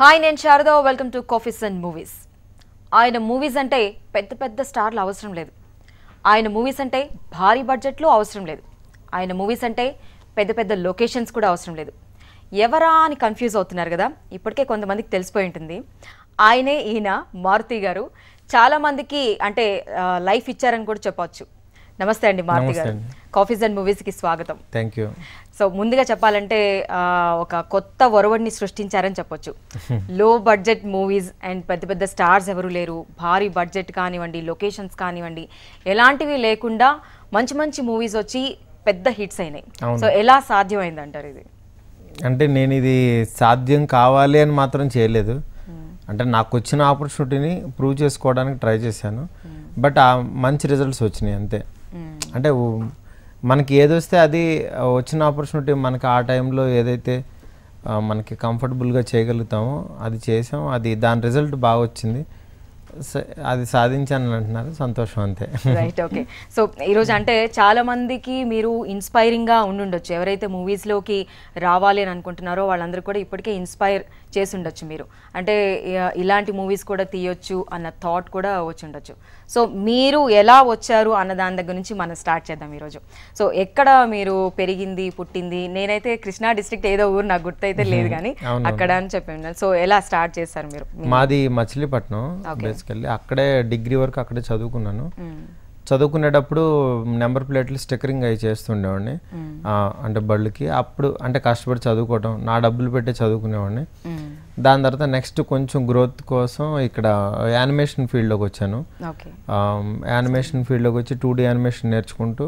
Hi నేను Sharada welcome to coffees and movies. ఆయన movies అంటే పెద్ద పెద్ద స్టార్లు అవసరం లేదు. ఆయన మూవీస్ అంటే భారీ బడ్జెట్లో అవసరం లేదు. ఆయన మూవీస్ అంటే పెద్ద పెద్ద లొకేషన్స్ కూడా అవసరం లేదు. ఎవరా అని కన్ఫ్యూజ్ అవుతున్నారు కదా, ఇప్పటికే కొంతమందికి తెలిసిపోయి ఉంటుంది. ఆయనే ఈయన మారుతి గారు. చాలామందికి అంటే లైఫ్ ఇచ్చారని కూడా చెప్పవచ్చు. నమస్తే అండి మారుతి గారు, కాఫీస్ అండ్ మూవీస్కి స్వాగతం. Thank you. సో ముందుగా చెప్పాలంటే ఒక కొత్త ఒరవడిని సృష్టించారని చెప్పొచ్చు. లో బడ్జెట్ మూవీస్ అండ్ పెద్ద పెద్ద స్టార్స్ ఎవరు లేరు, భారీ బడ్జెట్ కానివ్వండి, లొకేషన్స్ కానివ్వండి, ఎలాంటివి లేకుండా మంచి మంచి మూవీస్ వచ్చి పెద్ద హిట్స్ అయినాయి. సో ఎలా సాధ్యమైంది అంటారు ఇది? అంటే నేను ఇది సాధ్యం కావాలి అని మాత్రం చేయలేదు. అంటే నాకు వచ్చిన ఆపర్చునిటీని ప్రూవ్ చేసుకోవడానికి ట్రై చేశాను. బట్ మంచి రిజల్ట్స్ వచ్చినాయి అంతే. అంటే మనకి ఏదొస్తే అది వచ్చిన ఆపర్చునిటీ మనకి ఆ టైంలో ఏదైతే మనకి కంఫర్టబుల్గా చేయగలుగుతామో అది చేసాం. అది దాని రిజల్ట్ బాగా వచ్చింది. అది సాధించాను అంటున్నారు, సంతోషం అంతే. Right, okay. సో ఈరోజు అంటే చాలా మందికి మీరు ఇన్స్పైరింగ్గా ఉండుండొచ్చు. ఎవరైతే మూవీస్లోకి రావాలి అని అనుకుంటున్నారో వాళ్ళందరూ కూడా ఇప్పటికే ఇన్స్పైర్ చేసి ఉండొచ్చు. మీరు అంటే ఇలాంటి మూవీస్ కూడా తీయొచ్చు అన్న థాట్ కూడా వచ్చి ఉండొచ్చు. సో మీరు ఎలా వచ్చారు అన్న దాని దగ్గర నుంచి మనం స్టార్ట్ చేద్దాం ఈరోజు. సో ఎక్కడ మీరు పెరిగింది, పుట్టింది? నేనైతే కృష్ణా డిస్ట్రిక్ట్ ఏదో ఊరు నాకు గుర్తయితే లేదు కానీ అక్కడ అని చెప్పి. సో ఎలా స్టార్ట్ చేస్తారు మీరు? మాది మచిలీపట్నం. బేసికల్లీ అక్కడే డిగ్రీ వరకు అక్కడే చదువుకున్నాను. చదువుకునేటప్పుడు నెంబర్ ప్లేట్లు స్టిక్కరింగ్ అవి చేస్తుండేవాడిని. అంటే బళ్ళకి అప్పుడు అంటే కష్టపడి చదువుకోవడం, నా డబ్బులు పెట్టి చదువుకునేవాడిని. దాని తర్వాత నెక్స్ట్ కొంచెం గ్రోత్ కోసం ఇక్కడ యానిమేషన్ ఫీల్డ్లోకి వచ్చాను. యానిమేషన్ ఫీల్డ్లోకి వచ్చి 2D యానిమేషన్ నేర్చుకుంటూ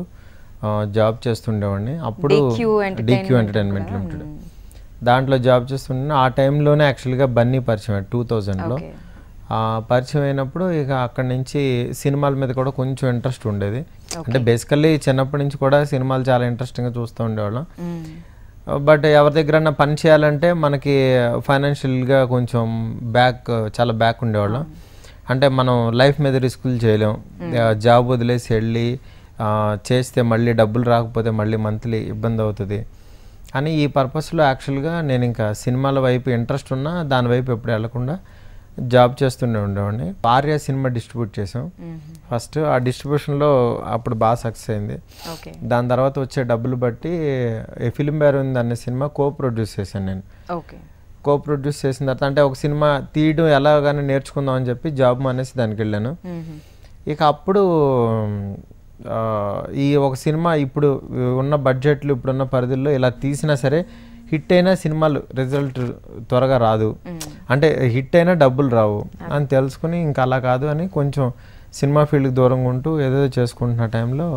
జాబ్ చేస్తుండేవాడిని. అప్పుడు DQ ఎంటర్టైన్మెంట్ లిమిటెడ్ దాంట్లో జాబ్ చేస్తుండే. ఆ టైంలోనే యాక్చువల్గా బన్నీ పరిచయం 2000లో. పరిచయం అయినప్పుడు ఇక అక్కడి నుంచి సినిమాల మీద కూడా కొంచెం ఇంట్రెస్ట్ ఉండేది. అంటే బేసికల్లీ చిన్నప్పటి నుంచి కూడా సినిమాలు చాలా ఇంట్రెస్టింగ్గా చూస్తూ ఉండేవాళ్ళం. బట్ ఎవరి దగ్గర పని చేయాలంటే మనకి ఫైనాన్షియల్గా కొంచెం చాలా బ్యాక్ ఉండేవాళ్ళం. అంటే మనం లైఫ్ మీద రిస్కులు చేయలేం. జాబ్ వదిలేసి వెళ్ళి చేస్తే మళ్ళీ డబ్బులు రాకపోతే మళ్ళీ మంత్లీ ఇబ్బంది అవుతుంది అని ఈ పర్పస్లో యాక్చువల్గా నేను ఇంకా సినిమాల వైపు ఇంట్రెస్ట్ ఉన్నా దాని వైపు ఎప్పుడు వెళ్లకుండా జాబ్ చేస్తూనే ఉండేవాడిని. ఆర్య సినిమా డిస్ట్రిబ్యూట్ చేసాం ఫస్ట్. ఆ డిస్ట్రిబ్యూషన్లో అప్పుడు బాగా సక్సెస్ అయింది. దాని తర్వాత వచ్చే డబ్బులు బట్టి ఫిల్మ్ బ్యార్ ఉంది అనే సినిమా ప్రొడ్యూస్ చేశాను నేను. ప్రొడ్యూస్ చేసిన తర్వాత అంటే ఒక సినిమా తీయడం ఎలాగానే నేర్చుకుందాం అని చెప్పి జాబ్ మానేసి దానికి వెళ్ళాను. ఇక అప్పుడు ఈ ఒక సినిమా ఇప్పుడు ఉన్న బడ్జెట్లు ఇప్పుడున్న పరిధుల్లో ఇలా తీసినా సరే హిట్ అయినా సినిమాలు రిజల్ట్ త్వరగా రాదు, అంటే హిట్ అయినా డబ్బులు రావు అని తెలుసుకుని ఇంకా అలా కాదు అని కొంచెం సినిమా ఫీల్డ్కి దూరంగా ఉంటూ ఏదేదో చేసుకుంటున్న టైంలో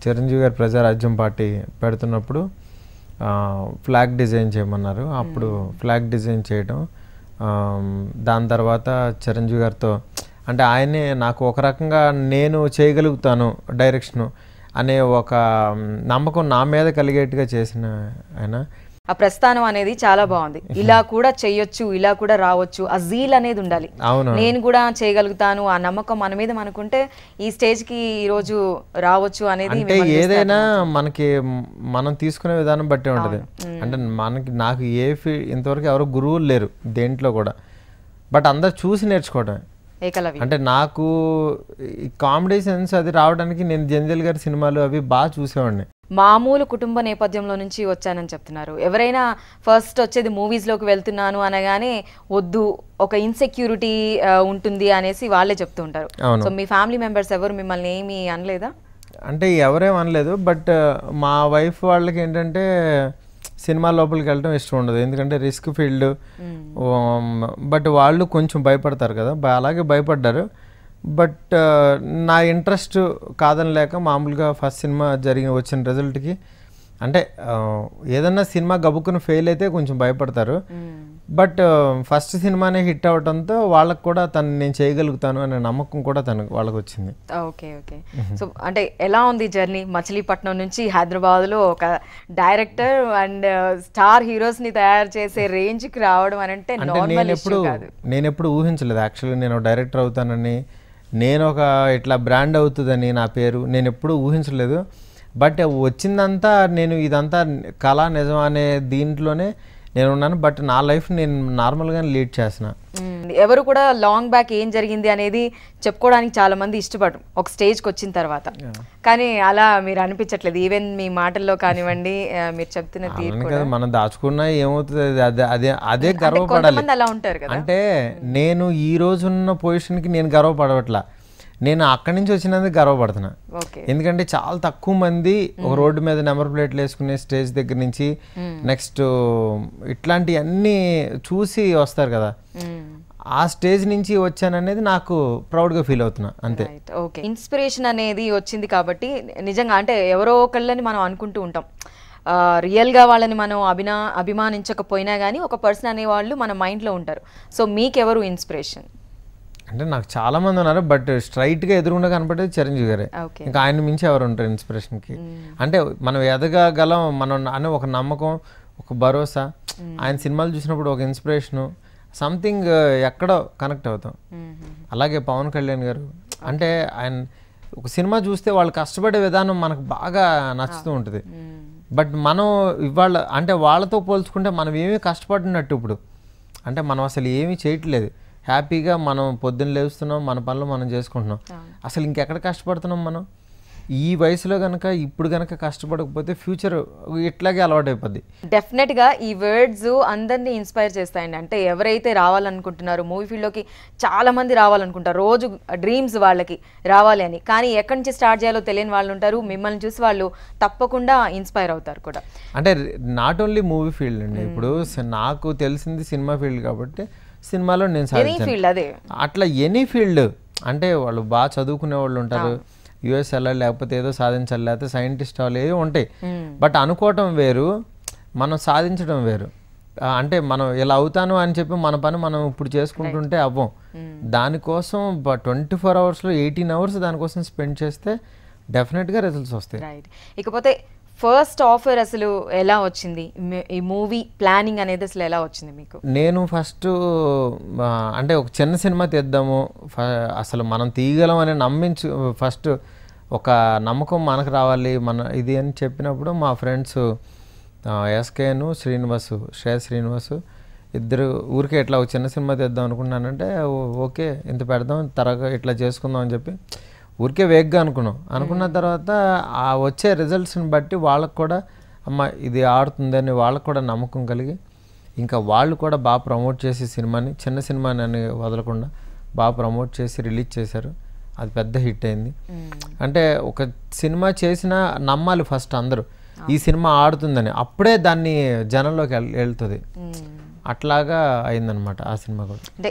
చిరంజీవి గారు ప్రజారాజ్యం పార్టీ పెడుతున్నప్పుడు ఫ్లాగ్ డిజైన్ చేయమన్నారు. అప్పుడు ఫ్లాగ్ డిజైన్ చేయడం, దాని తర్వాత చిరంజీవి గారితో అంటే ఆయనే నాకు ఒక రకంగా నేను చేయగలుగుతాను డైరెక్షను అనే ఒక నమ్మకం నా మీద కలిగేట్టుగా చేసిన ఆయన. ఆ ప్రస్థానం అనేది చాలా బాగుంది. ఇలా కూడా చేయొచ్చు, ఇలా కూడా రావచ్చు, ఆ జీల్ అనేది ఉండాలి. నేను కూడా చేయగలుగుతాను ఆ నమ్మకం మన మీద మనకుంటే ఈ స్టేజ్కి ఈరోజు రావచ్చు అనేది. అంటే ఏదైనా మనకి మనం తీసుకునే విధానం బట్టే ఉంటుంది. అంటే నాకు ఇంతవరకు ఎవరు గురువులు లేరు దేంట్లో కూడా, బట్ అందరు చూసి నేర్చుకోవడమే. అంటే నాకు కామెడీ సెన్స్ అది రావడానికి నేను జంజల్ గారి సినిమాలు అవి బాగా చూసేవాడిని. మామూలు కుటుంబ నేపథ్యంలో నుంచి వచ్చానని చెప్తున్నారు. ఎవరైనా ఫస్ట్ వచ్చేది మూవీస్లోకి వెళ్తున్నాను అనగానే వద్దు, ఒక ఇన్సెక్యూరిటీ ఉంటుంది అనేసి వాళ్ళే చెప్తూ ఉంటారు. సో మీ ఫ్యామిలీ మెంబర్స్ ఎవరు మిమ్మల్ని ఏమీ అనలేదా? అంటే ఎవరేం అనలేదు, బట్ మా వైఫ్ వాళ్ళకి ఏంటంటే సినిమా లోపలికి వెళ్ళడం ఇష్టం ఉండదు, ఎందుకంటే రిస్క్ ఫీల్డ్. బట్ వాళ్ళు కొంచెం భయపడతారు కదా, అలాగే భయపడ్డారు. బట్ నా ఇంట్రెస్ట్ కాదని లేక మామూలుగా ఫస్ట్ సినిమా వచ్చిన రిజల్ట్కి అంటే ఏదన్నా సినిమా గబుక్కుని ఫెయిల్ అయితే కొంచెం భయపడతారు. బట్ ఫస్ట్ సినిమానే హిట్ అవడంతో వాళ్ళకు కూడా నేను చేయగలుగుతాను అనే నమ్మకం కూడా వాళ్ళకి వచ్చింది. Okay okay. సో అంటే ఎలా ఉంది జర్నీ? మచిలీపట్నం నుంచి హైదరాబాద్లో ఒక డైరెక్టర్ అండ్ స్టార్ హీరోస్ని తయారు చేసే రేంజ్కి రావడం అని అంటే నేను ఎప్పుడు ఊహించలేదు యాక్చువల్గా నేను డైరెక్టర్ అవుతానని, నేను ఒక ఇట్లా బ్రాండ్ అవుతుందని నా పేరు నేను ఎప్పుడూ ఊహించలేదు. బట్ వచ్చిందంతా నేను ఇదంతా కళ నిజం అనే దీంట్లోనే నేను ఉన్నాను. బట్ నా లైఫ్ నేను నార్మల్గానే లీడ్ చేసిన. ఎవరు కూడా లాంగ్ బ్యాక్ ఏం జరిగింది అనేది చెప్పుకోవడానికి చాలా మంది ఇష్టపడరు ఒక స్టేజ్కి వచ్చిన తర్వాత. కానీ అలా మీరు అనిపించట్లేదు, ఈవెన్ మీ మాటల్లో కానివ్వండి, మీరు చెప్తున్న తీరు కూడా. మనం దాచుకున్నా ఏమవుతుంది, అదే గర్వపడాలి. అలా ఉంటారు కదా. అంటే నేను ఈ రోజు ఉన్న పొజిషన్కి నేను గర్వపడవట్లా, నేను అక్కడి నుంచి వచ్చినందుకు గర్వపడుతున్నా. ఎందుకంటే చాలా తక్కువ మంది ఒక రోడ్డు మీద నెంబర్ ప్లేట్లు వేసుకునే స్టేజ్ దగ్గర నుంచి నెక్స్ట్ ఇట్లాంటివన్నీ చూసి వస్తారు కదా, ఆ స్టేజ్ నుంచి వచ్చాననేది నాకు ప్రౌడ్గా ఫీల్ అవుతున్నా అంతే. ఓకే, ఇన్స్పిరేషన్ అనేది వచ్చింది కాబట్టి నిజంగా అంటే ఎవరో ఒకళ్ళని మనం అనుకుంటూ ఉంటాం, రియల్గా వాళ్ళని మనం అభిమానించకపోయినా కానీ ఒక పర్సన్ అనేవాళ్ళు మన మైండ్లో ఉంటారు. సో మీకెవరు ఇన్స్పిరేషన్? అంటే నాకు చాలా మంది ఉన్నారు, బట్ స్ట్రైట్గా ఎదురుగుండా కనపడేది చిరంజీవి గారే. ఇంకా ఆయన మించి ఎవరు ఉంటారు ఇన్స్పిరేషన్కి? అంటే మనం ఎదగగలం మనం అనే ఒక నమ్మకం, ఒక భరోసా. ఆయన సినిమాలు చూసినప్పుడు ఒక ఇన్స్పిరేషను, సంథింగ్ ఎక్కడో కనెక్ట్ అవుతాం. అలాగే పవన్ కళ్యాణ్ గారు, అంటే ఆయన ఒక సినిమా చూస్తే వాళ్ళు కష్టపడే విధానం మనకు బాగా నచ్చుతూ ఉంటుంది. బట్ మనం ఇవాళ అంటే వాళ్ళతో పోల్చుకుంటే మనం ఏమీ కష్టపడినట్టు ఇప్పుడు, అంటే మనం అసలు ఏమీ చేయట్లేదు, హ్యాపీగా మనం పొద్దున్న లేస్తున్నాం, మన పనులు మనం చేసుకుంటున్నాం. అసలు ఇంకెక్కడ కష్టపడుతున్నాం మనం? ఈ వయసులో కనుక ఇప్పుడు కనుక కష్టపడకపోతే ఫ్యూచర్ ఇట్లాగే అలవాటు అయిపోద్ది. డెఫినెట్గా ఈ వర్డ్స్ అందరినీ ఇన్స్పైర్ చేస్తాయండి. అంటే ఎవరైతే రావాలనుకుంటున్నారో మూవీ ఫీల్డ్లోకి చాలా మంది రావాలనుకుంటారు, రోజు డ్రీమ్స్ వాళ్ళకి రావాలి అని, కానీ ఎక్కడి నుంచి స్టార్ట్ చేయాలో తెలియని వాళ్ళు ఉంటారు. మిమ్మల్ని చూసి వాళ్ళు తప్పకుండా ఇన్స్పైర్ అవుతారు కూడా. అంటే నాట్ ఓన్లీ మూవీ ఫీల్డ్ అండి, ఇప్పుడు నాకు తెలిసింది సినిమా ఫీల్డ్ కాబట్టి సినిమాలో నేను సాధించాను. అట్లా ఎనీ ఫీల్డ్, అంటే వాళ్ళు బాగా చదువుకునే వాళ్ళు ఉంటారు, యుఎస్ వెళ్ళాలి, లేకపోతే ఏదో సాధించాలి, లేకపోతే సైంటిస్ట్ అవ్వాలి, ఏవో ఉంటాయి. బట్ అనుకోవటం వేరు, మనం సాధించడం వేరు. అంటే మనం ఇలా అవుతాను అని చెప్పి మన పని మనం ఇప్పుడు చేసుకుంటుంటే అవ్వం. దానికోసం 24 అవర్స్లో 18 అవర్స్ దానికోసం స్పెండ్ చేస్తే డెఫినెట్గా రిజల్ట్స్ వస్తాయి. ఇకపోతే ఫస్ట్ ఆఫర్ అసలు ఎలా వచ్చింది, ఈ మూవీ ప్లానింగ్ అనేది అసలు ఎలా వచ్చింది మీకు? నేను ఫస్ట్ అంటే ఒక చిన్న సినిమా తీద్దాము, అసలు మనం తీయగలం అని ఫస్ట్ ఒక నమ్మకం మనకు రావాలి మన ఇది అని చెప్పినప్పుడు మా ఫ్రెండ్స్ ఎస్కేను శ్రేయస్ శ్రీనివాసు ఇద్దరు ఊరికే ఇట్లా ఒక చిన్న సినిమా తీద్దాం అనుకున్నానంటే ఓకే ఇంత పెడదాం త్వరగా ఇట్లా చేసుకుందాం అని చెప్పి ఊరికే వేగ్గా అనుకున్న తర్వాత ఆ వచ్చే రిజల్ట్స్ని బట్టి వాళ్ళకు కూడా అమ్మ ఇది ఆడుతుందని వాళ్ళకు కూడా నమ్మకం కలిగి ఇంకా వాళ్ళు కూడా బాగా ప్రమోట్ చేసి సినిమాని, చిన్న సినిమాని అని వదలకుండా బాగా ప్రమోట్ చేసి రిలీజ్ చేశారు. అది పెద్ద హిట్ అయింది. అంటే ఒక సినిమా చేసినా నమ్మాలి ఫస్ట్ అందరూ ఈ సినిమా ఆడుతుందని, అప్పుడే దాన్ని జనంలోకి వెళ్తుంది. అట్లాగా అయిందనమాట ఆ సినిమా కూడా. అంటే